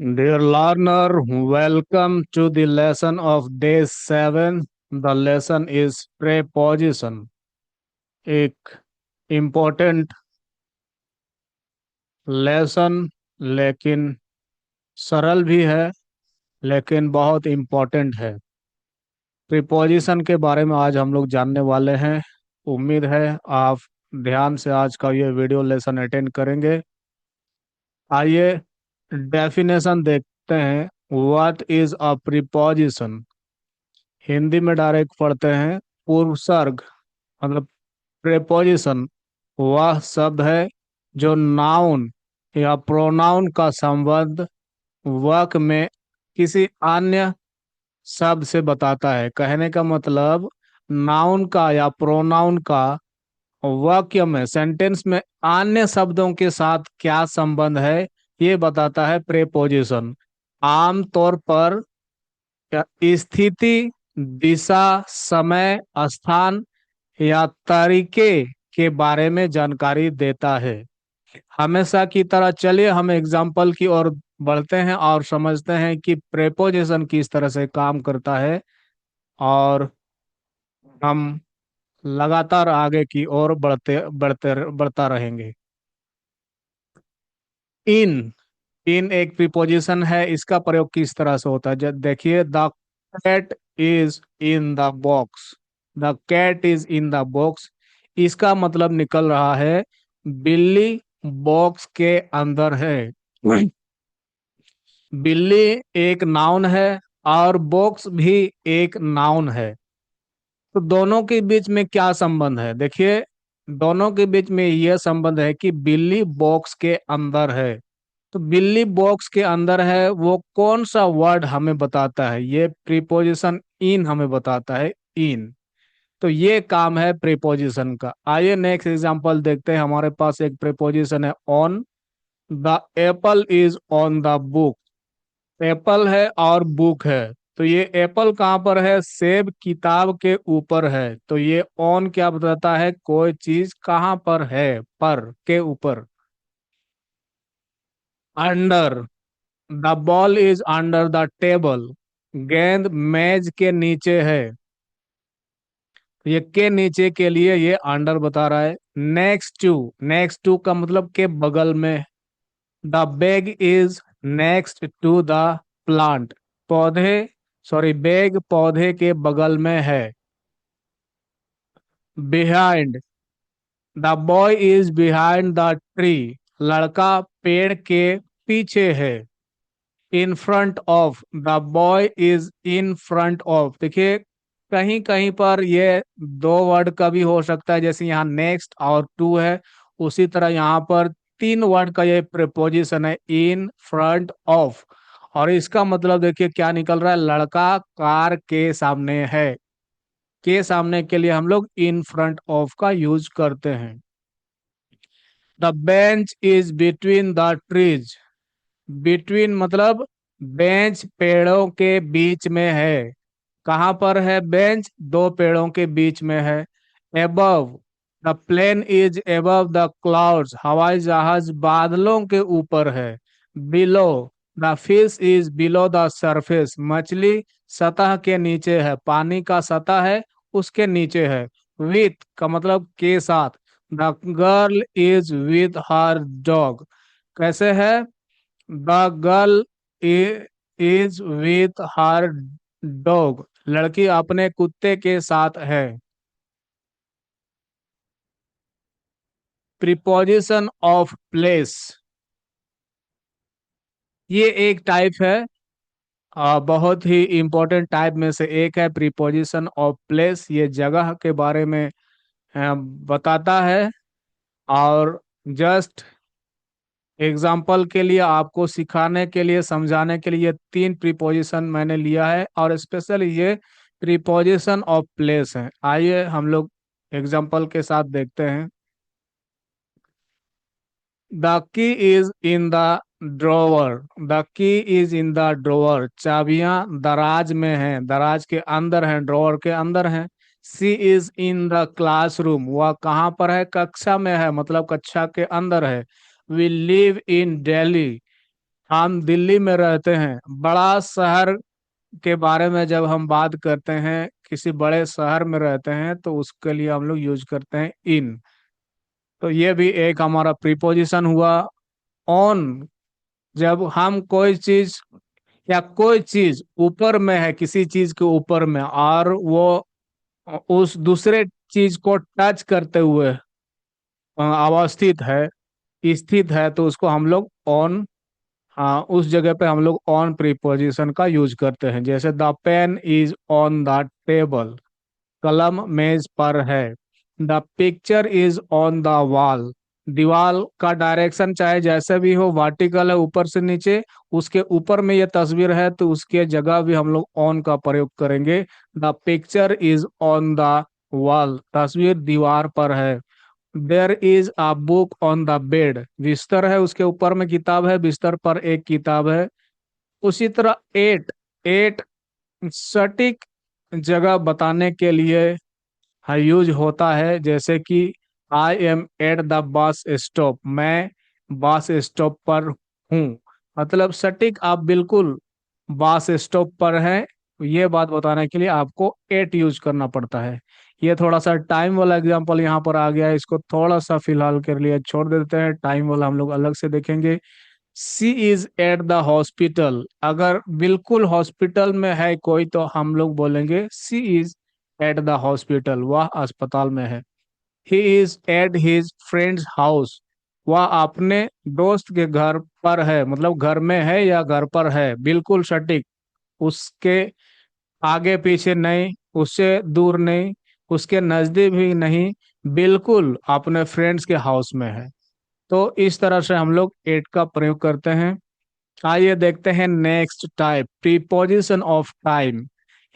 Dear learner, welcome to the lesson of day 7. The lesson is preposition. एक important lesson लेकिन सरल भी है, लेकिन बहुत इम्पोर्टेंट है। प्रीपोजिशन के बारे में आज हम लोग जानने वाले हैं। उम्मीद है आप ध्यान से आज का ये वीडियो लेसन अटेंड करेंगे। आइए डेफिनेशन देखते हैं। What is a preposition? Hindi में डायरेक्ट पढ़ते हैं। पूर्वसर्ग मतलब प्रेपोजिशन वह शब्द है जो नाउन या प्रोनाउन का संबंध वाक्य में किसी अन्य शब्द से बताता है। कहने का मतलब नाउन का या प्रोनाउन का वाक्य में सेंटेंस में अन्य शब्दों के साथ क्या संबंध है, ये बताता है प्रेपोजिशन। आमतौर पर स्थिति, दिशा, समय, स्थान या तरीके के बारे में जानकारी देता है। हमेशा की तरह चलिए हम एग्जाम्पल की ओर बढ़ते हैं और समझते हैं कि प्रेपोजिशन किस तरह से काम करता है, और हम लगातार आगे की ओर बढ़ते बढ़ते बढ़ता रहेंगे। इन इन एक प्रीपोजिशन है। इसका प्रयोग किस तरह से होता है, जब देखिए, the cat is in the box. The cat is in the box, इसका मतलब निकल रहा है बिल्ली बॉक्स के अंदर है। बिल्ली एक नाउन है और बॉक्स भी एक नाउन है। तो दोनों के बीच में क्या संबंध है? देखिए, दोनों के बीच में यह संबंध है कि बिल्ली बॉक्स के अंदर है। तो बिल्ली बॉक्स के अंदर है, वो कौन सा वर्ड हमें बताता है? ये प्रीपोजिशन इन हमें बताता है। इन, तो ये काम है प्रीपोजिशन का। आइए नेक्स्ट एग्जांपल देखते हैं। हमारे पास एक प्रीपोजिशन है on. The Apple is on the book. Apple है और बुक है, तो ये एप्पल कहाँ पर है? सेब किताब के ऊपर है। तो ये ऑन क्या बताता है? कोई चीज कहाँ पर है, पर के ऊपर। Under, the ball is under the table. गेंद मेज के नीचे है। ये के नीचे के लिए ये अंडर बता रहा है। नेक्स्ट टू, नेक्स्ट टू का मतलब के बगल में। The bag is next to the plant. पौधे, सॉरी, बैग पौधे के बगल में है। Behind, the boy is behind the tree. लड़का पेड़ के पीछे है। In front of, the boy is in front of. देखिए, कहीं कहीं पर ये दो वर्ड का भी हो सकता है, जैसे यहाँ नेक्स्ट और टू है। उसी तरह यहाँ पर तीन वर्ड का ये प्रीपोजिशन है, इन फ्रंट ऑफ। और इसका मतलब देखिए क्या निकल रहा है? लड़का कार के सामने है। के सामने के लिए हम लोग इन फ्रंट ऑफ का यूज करते हैं। The bench is between the trees. Between मतलब बेंच पेड़ों के बीच में है। कहाँ पर है बेंच? दो पेड़ों के बीच में है। Above, the plane is above the clouds. हवाई जहाज बादलों के ऊपर है। Below, the fish is below the surface. मछली सतह के नीचे है, पानी का सतह है उसके नीचे है। विथ का मतलब के साथ। The girl is with her dog. कैसे है? The girl is with her dog. लड़की अपने कुत्ते के साथ है। प्रीपोजिशन ऑफ प्लेस, ये एक टाइप है। बहुत ही इंपॉर्टेंट टाइप में से एक है प्रीपोजिशन ऑफ प्लेस। ये जगह के बारे में बताता है। और जस्ट एग्जाम्पल के लिए, आपको सिखाने के लिए, समझाने के लिए, तीन प्रीपोजिशन मैंने लिया है और स्पेशली ये प्रीपोजिशन ऑफ प्लेस है। आइए हम लोग एग्जाम्पल के साथ देखते हैं। The key is in the drawer. The key is in the drawer, चाबियां दराज में हैं, दराज के अंदर हैं, ड्रॉवर के अंदर हैं। सी इज इन द क्लासरूम, वह कहाँ पर है? कक्षा में है, मतलब कक्षा के अंदर है। वी लिव इन दिल्ली, हम दिल्ली में रहते हैं। बड़ा शहर के बारे में जब हम बात करते हैं, किसी बड़े शहर में रहते हैं, तो उसके लिए हम लोग यूज करते हैं इन। तो ये भी एक हमारा प्रीपोजिशन हुआ। ऑन, जब हम कोई चीज या कोई चीज ऊपर में है, किसी चीज के ऊपर में, और वो उस दूसरे चीज को टच करते हुए अवस्थित है, स्थित है, तो उसको हम लोग ऑन, हाँ, उस जगह पे हम लोग ऑन प्रीपोजिशन का यूज करते हैं। जैसे the pen is on the table, कलम मेज पर है। The picture is on the wall, दीवार का डायरेक्शन चाहे जैसे भी हो, वर्टिकल है ऊपर से नीचे, उसके ऊपर में ये तस्वीर है, तो उसके जगह भी हम लोग ऑन का प्रयोग करेंगे। The picture is on the wall, तस्वीर दीवार पर है। There is a book on the bed, बिस्तर है, उसके ऊपर में किताब है, बिस्तर पर एक किताब है। उसी तरह एट, एट सटीक जगह बताने के लिए यूज होता है। जैसे कि I am at the bus stop, मैं बस स्टॉप पर हूँ। मतलब सटीक आप बिल्कुल बस स्टॉप पर हैं, ये बात बताने के लिए आपको एट यूज करना पड़ता है। ये थोड़ा सा टाइम वाला एग्जांपल यहाँ पर आ गया है, इसको थोड़ा सा फिलहाल के लिए छोड़ देते हैं, टाइम वाला हम लोग अलग से देखेंगे। सी इज एट द हॉस्पिटल, अगर बिल्कुल हॉस्पिटल में है कोई, तो हम लोग बोलेंगे सी इज एट द हॉस्पिटल, वह अस्पताल में है। He is at his friends house, वह अपने दोस्त के घर पर है, मतलब घर में है या घर पर है, बिल्कुल सटीक, उसके आगे पीछे नहीं, उससे दूर नहीं, उसके नजदीक भी नहीं, बिल्कुल अपने फ्रेंड्स के हाउस में है। तो इस तरह से हम लोग एट का प्रयोग करते हैं। आइए देखते हैं next type, preposition of time.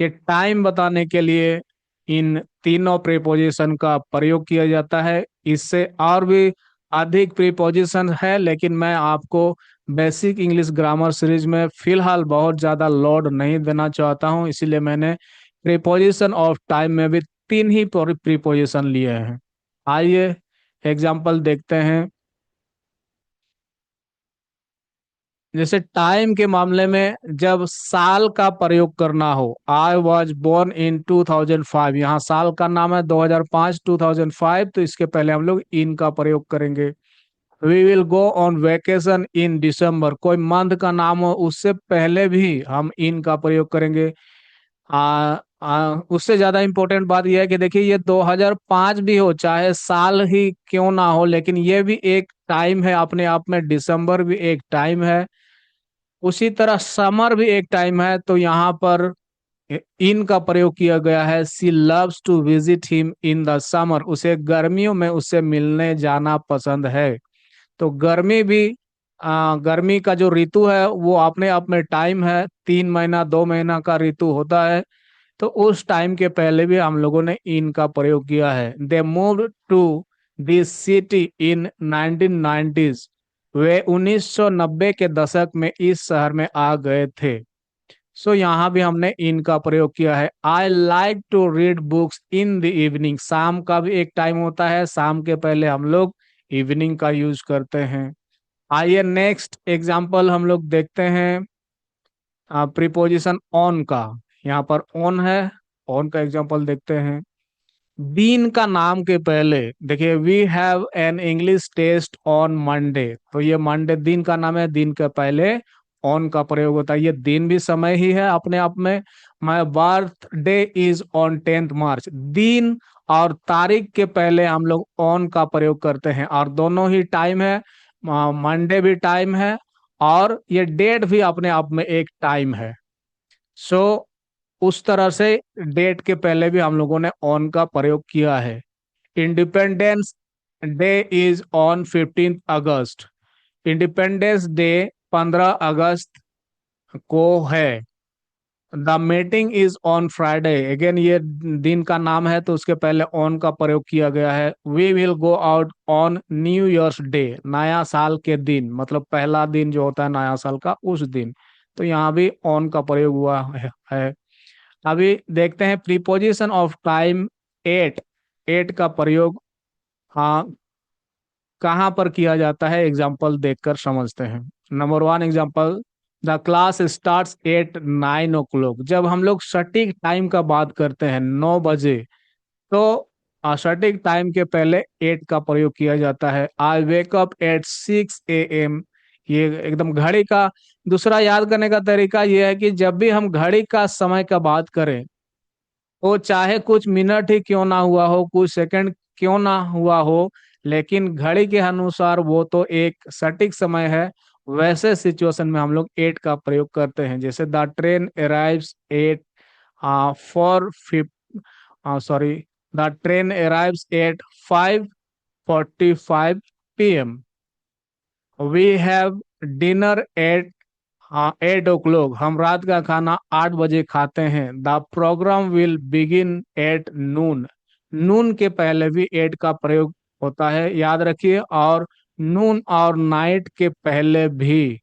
ये टाइम बताने के लिए इन तीनों प्रीपोजिशन का प्रयोग किया जाता है। इससे और भी अधिक प्रीपोजिशन है, लेकिन मैं आपको बेसिक इंग्लिश ग्रामर सीरीज में फिलहाल बहुत ज़्यादा लोड नहीं देना चाहता हूँ, इसीलिए मैंने प्रीपोजिशन ऑफ टाइम में भी तीन ही प्रीपोजिशन लिए हैं। आइए एग्जाम्पल देखते हैं। जैसे टाइम के मामले में जब साल का प्रयोग करना हो, आई वॉज बोर्न इन 2005, यहाँ साल का नाम है 2005, 2005, तो इसके पहले हम लोग इन का प्रयोग करेंगे। We will go on vacation in December, कोई मंथ का नाम हो, उससे पहले भी हम इन का प्रयोग करेंगे। उससे ज्यादा इंपॉर्टेंट बात यह है कि देखिए, ये 2005 भी हो, चाहे साल ही क्यों ना हो, लेकिन ये भी एक टाइम है अपने आप में, दिसंबर भी एक टाइम है। उसी तरह समर भी एक टाइम है, तो यहाँ पर इन का प्रयोग किया गया है। She loves to visit him in the summer, उसे गर्मियों में उससे मिलने जाना पसंद है। तो गर्मी भी, गर्मी का जो ऋतु है वो अपने आप में टाइम है, 3 महीना 2 महीना का ऋतु होता है। तो उस टाइम के पहले भी हम लोगों ने इन का प्रयोग किया है। They move to this city in 1990s, वे 1990 के दशक में इस शहर में आ गए थे। सो यहाँ भी हमने इन का प्रयोग किया है। I like to read books in the evening, शाम का भी एक टाइम होता है, शाम के पहले हम लोग इवनिंग का यूज करते हैं। आइए नेक्स्ट एग्जाम्पल हम लोग देखते हैं, प्रीपोजिशन ऑन का। यहाँ पर ऑन है, ऑन का एग्जाम्पल देखते हैं। दिन का नाम के पहले देखिए, we have an English test on Monday, तो ये मंडे दिन का नाम है, दिन के पहले ऑन का प्रयोग होता है। ये दिन भी समय ही है अपने आप में। My birthday is on 10th मार्च, दिन और तारीख के पहले हम लोग ऑन का प्रयोग करते हैं, और दोनों ही टाइम है, मंडे भी टाइम है, और ये डेट भी अपने आप में एक टाइम है। सो उस तरह से डेट के पहले भी हम लोगों ने ऑन का प्रयोग किया है। Independence day is on 15th August, independence day 15 अगस्त को है। The meeting is on Friday, again ये दिन का नाम है, तो उसके पहले ऑन का प्रयोग किया गया है। We will go out on new year's day, नया साल के दिन, मतलब पहला दिन जो होता है नया साल का, उस दिन। तो यहाँ भी ऑन का प्रयोग हुआ है। अभी देखते हैं preposition of time at, at का प्रयोग। हाँ, कहाँ पर किया जाता है, एग्जाम्पल देखकर समझते हैं। Number one example, the class starts at 9 o'clock। जब हम लोग सटीक टाइम का बात करते हैं 9 बजे, तो सटीक टाइम के पहले एट का प्रयोग किया जाता है। आई वेक अप एट 6 AM। ये एकदम घड़ी का दूसरा याद करने का तरीका ये है कि जब भी हम घड़ी का समय का बात करें, वो चाहे कुछ मिनट ही क्यों ना हुआ हो, कुछ सेकंड क्यों ना हुआ हो, लेकिन घड़ी के अनुसार वो तो एक सटीक समय है। वैसे सिचुएशन में हम लोग एट का प्रयोग करते हैं। जैसे the train arrives at four sorry, the train arrives at 5:45 PM। We have dinner at 8 o'clock। हम रात का खाना 8 बजे खाते हैं। The program will begin at noon. Noon के पहले भी एट का प्रयोग होता है, याद रखिए। और नून और नाइट के पहले भी,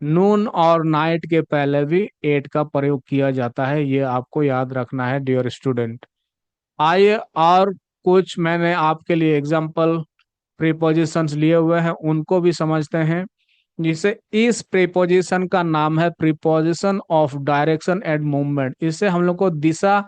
नून और नाइट के पहले भी एट का प्रयोग किया जाता है। ये आपको याद रखना है डियर स्टूडेंट। आइए और कुछ मैंने आपके लिए एग्जाम्पल प्रीपोजिशंस लिए हुए हैं, उनको भी समझते हैं। जिसे इस प्रीपोजिशन का नाम है preposition of direction and movement. इससे हम लोग को दिशा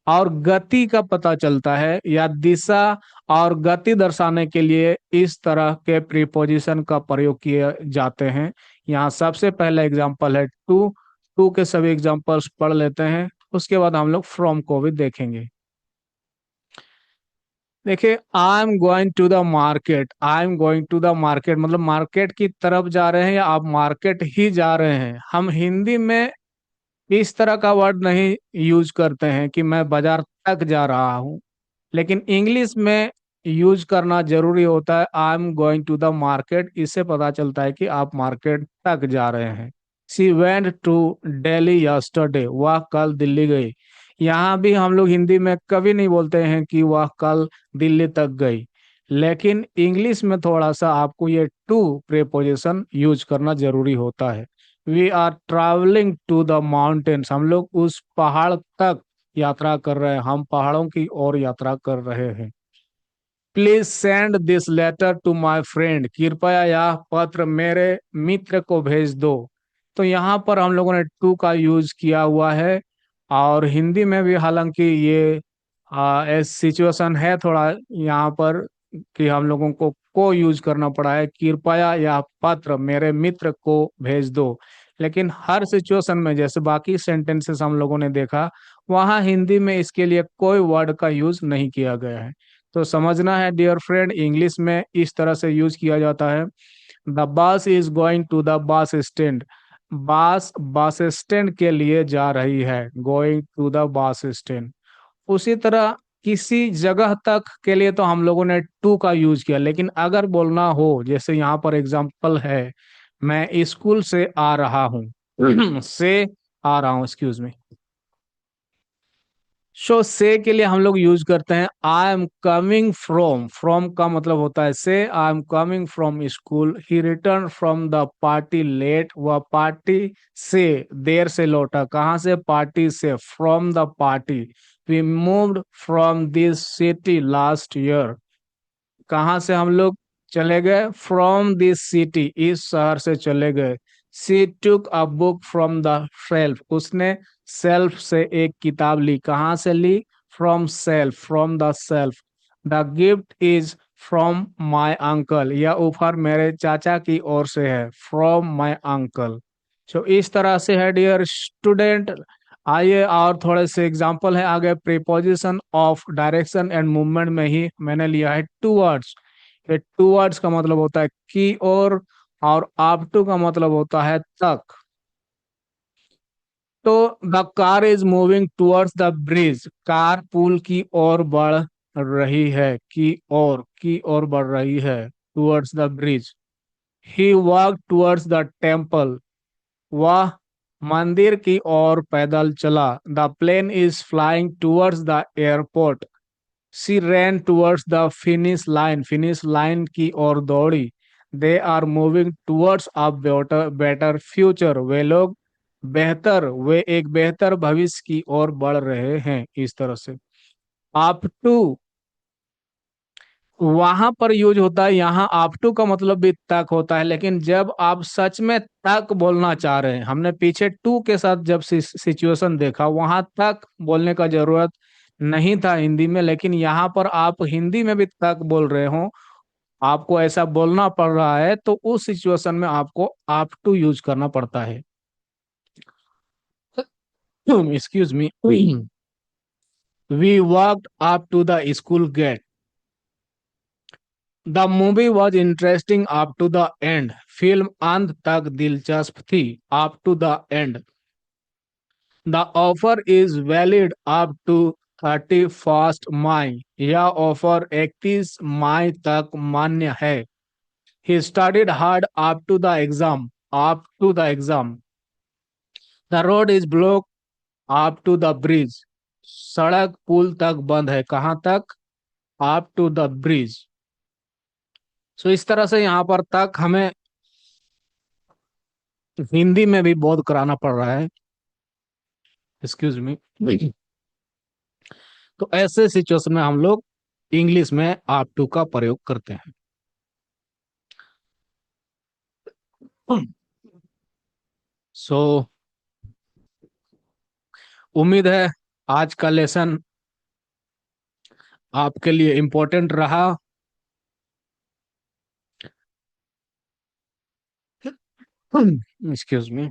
और गति का पता चलता है, या दिशा और गति दर्शाने के लिए इस तरह के प्रीपोजिशन का प्रयोग किए जाते हैं। यहाँ सबसे पहला एग्जाम्पल है टू। टू के सभी एग्जाम्पल्स पढ़ लेते हैं, उसके बाद हम लोग फ्रॉम को भी देखेंगे। देखिए, I am going to the market. I am going to the market मतलब मार्केट की तरफ जा रहे हैं, या आप मार्केट ही जा रहे हैं। हम हिंदी में इस तरह का वर्ड नहीं यूज करते हैं कि मैं बाजार तक जा रहा हूँ, लेकिन इंग्लिश में यूज करना जरूरी होता है। I am going to the market, इससे पता चलता है कि आप मार्केट तक जा रहे हैं। She went to Delhi yesterday. वह कल दिल्ली गई। यहाँ भी हम लोग हिंदी में कभी नहीं बोलते हैं कि वह कल दिल्ली तक गई, लेकिन इंग्लिश में थोड़ा सा आपको ये टू प्रेपोजिशन यूज करना जरूरी होता है। We are travelling to the mountains. हम लोग उस पहाड़ तक यात्रा कर रहे हैं, हम पहाड़ों की ओर यात्रा कर रहे हैं। Please send this letter to my friend. कृपया यह पत्र मेरे मित्र को भेज दो। तो यहाँ पर हम लोगों ने टू का यूज किया हुआ है। और हिंदी में भी हालांकि ये सिचुएशन है थोड़ा यहाँ पर कि हम लोगों को यूज करना पड़ा है। कृपया यह पत्र मेरे मित्र को भेज दो। लेकिन हर सिचुएशन में जैसे बाकी सेंटेंसेस हम लोगों ने देखा, वहाँ हिंदी में इसके लिए कोई वर्ड का यूज नहीं किया गया है। तो समझना है डियर फ्रेंड, इंग्लिश में इस तरह से यूज किया जाता है। The bus is going to the bus stand. Bus bus stand के लिए जा रही है, going to the bus stand. उसी तरह किसी जगह तक के लिए तो हम लोगों ने टू का यूज किया, लेकिन अगर बोलना हो, जैसे यहाँ पर एग्जाम्पल है, मैं स्कूल से आ रहा हूँ से आ रहा हूँ, एक्सक्यूज मी। शो से के लिए हम लोग यूज करते हैं I am coming from. From का मतलब होता है से। I am coming from school. He return from the party late. वह पार्टी से देर से लौटा। कहाँ से? पार्टी से, from the party. We moved from this city last year. कहाँ से हम लोग चले गए? फ्रॉम दिस सिटी, इस शहर से चले गए। She took a book from the shelf. उसने सेल्फ से एक किताब ली। कहाँ से ली? From shelf, from the shelf. The gift is from my uncle. यह उपहार मेरे चाचा की ओर से है, फ्रॉम माई अंकल। तो इस तरह से है डियर स्टूडेंट। आइए और थोड़े से एग्जाम्पल है आगे। Preposition of direction and movement में ही मैंने लिया है टू वर्ड्स। ये टू वर्ड्स का मतलब होता है की और अप टू का मतलब होता है तक। तो the car is moving towards the bridge. Car पुल की ओर बढ़ रही है, की ओर बढ़ रही है, towards the bridge. He walk towards the temple. वह मंदिर की ओर पैदल चला। The plane is flying towards the airport. She ran towards the finish line की ओर दौड़ी। They are moving towards a better future. वे एक बेहतर भविष्य की ओर बढ़ रहे हैं। इस तरह से अप टू वहां पर यूज होता है, यहाँ अप टू का मतलब भी तक होता है, लेकिन जब आप सच में तक बोलना चाह रहे हैं, हमने पीछे टू के साथ जब सिचुएशन देखा वहां तक बोलने का जरूरत नहीं था हिंदी में, लेकिन यहाँ पर आप हिंदी में भी तक बोल रहे हो, आपको ऐसा बोलना पड़ रहा है, तो उस सिचुएशन में आपको अप टू यूज करना पड़ता है। Excuse me. We walked up to the school gate. The movie was interesting up to the end. फिल्म अंत तक दिलचस्प थी। Up to the end. The offer is valid up to 31 May. यह offer 31 मई तक मान्य है। He studied hard up to the exam. Up to the exam. The road is block up to the bridge. सड़क पुल तक बंद है। कहाँ तक? Up to the bridge. So इस तरह से यहाँ पर तक हमें हिंदी में भी बोध कराना पड़ रहा है। एक्सक्यूज मी। तो ऐसे सिचुएशन में हम लोग इंग्लिश में आप टू का प्रयोग करते हैं। सो उम्मीद है आज का लेसन आपके लिए इम्पोर्टेंट रहा। Excuse me.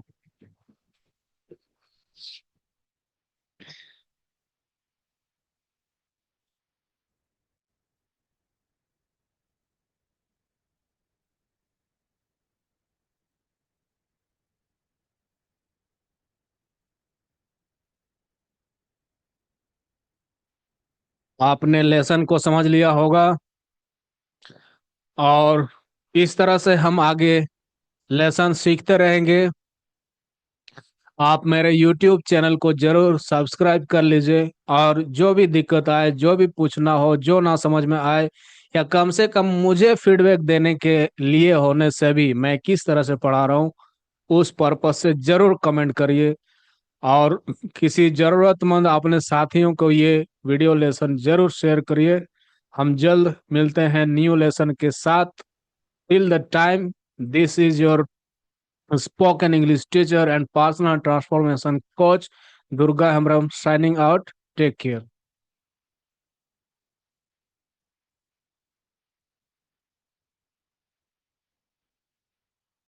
आपने लेसन को समझ लिया होगा, और इस तरह से हम आगे लेसन सीखते रहेंगे। आप मेरे YouTube चैनल को जरूर सब्सक्राइब कर लीजिए, और जो भी दिक्कत आए, जो भी पूछना हो, जो ना समझ में आए, या कम से कम मुझे फीडबैक देने के लिए होने से भी मैं किस तरह से पढ़ा रहा हूँ उस पर्पज से जरूर कमेंट करिए। और किसी जरूरतमंद अपने साथियों को ये वीडियो लेसन जरूर शेयर करिए। हम जल्द मिलते हैं न्यू लेसन के साथ। Till the time, this is your spoken English teacher and personal transformation coach, Durga Hamram, signing out. Take care.